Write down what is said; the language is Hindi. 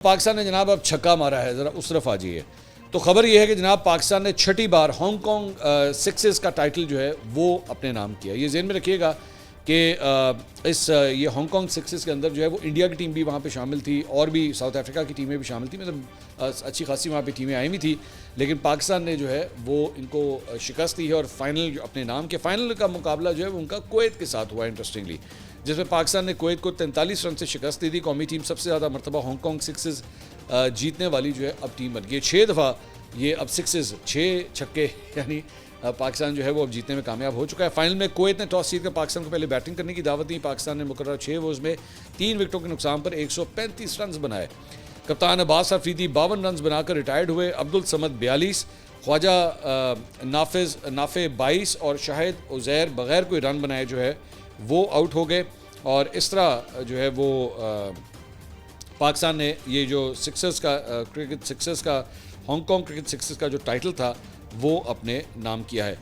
पाकिस्तान ने जनाब अब छक्का मारा है, ज़रा उस तरफ आ जाइए। तो ख़बर यह है कि जनाब पाकिस्तान ने छठी बार हांगकांग सिक्सेस का टाइटल जो है वो अपने नाम किया। ये ज़हन में रखिएगा कि ये हांगकांग सिक्सेस के अंदर जो है वो इंडिया की टीम भी वहाँ पे शामिल थी और भी साउथ अफ्रीका की टीमें भी शामिल थी, मतलब अच्छी खासी वहाँ पे टीमें आई हुई थी, लेकिन पाकिस्तान ने जो है वो इनको शिकस्त दी है और फाइनल अपने नाम के फाइनल का मुकाबला जो है वो उनका कुवैत के साथ हुआ इंटरेस्टिंगली, जिसमें पाकिस्तान ने कुवैत को 43 रन से शिकस्त दी थी। कौमी टीम सबसे ज़्यादा मरतबा हांगकांग सिक्सेस जीतने वाली जो है अब टीम बन गई। 6 दफ़ा ये अब सिक्सेस 6 छक्के यानी पाकिस्तान जो है वो अब जीतने में कामयाब हो चुका है। फाइनल में कुवैत ने टॉस जीतकर पाकिस्तान को पहले बैटिंग करने की दावत दी। पाकिस्तान ने मुकर्रर 6 ओवर्स में 3 विकेटों के नुकसान पर 135 रन बनाए। कप्तान अब्बास अफरीदी 52 रन बनाकर रिटायर्ड हुए। अब्दुल समद 42, ख्वाजा नाफे 22 और शाहिद उजैर बगैर कोई रन बनाए जो है वो आउट हो गए। और इस तरह जो है वो पाकिस्तान ने ये जो क्रिकेट सिक्सर्स का हांगकांग क्रिकेट सिक्सर्स का जो टाइटल था वो अपने नाम किया है।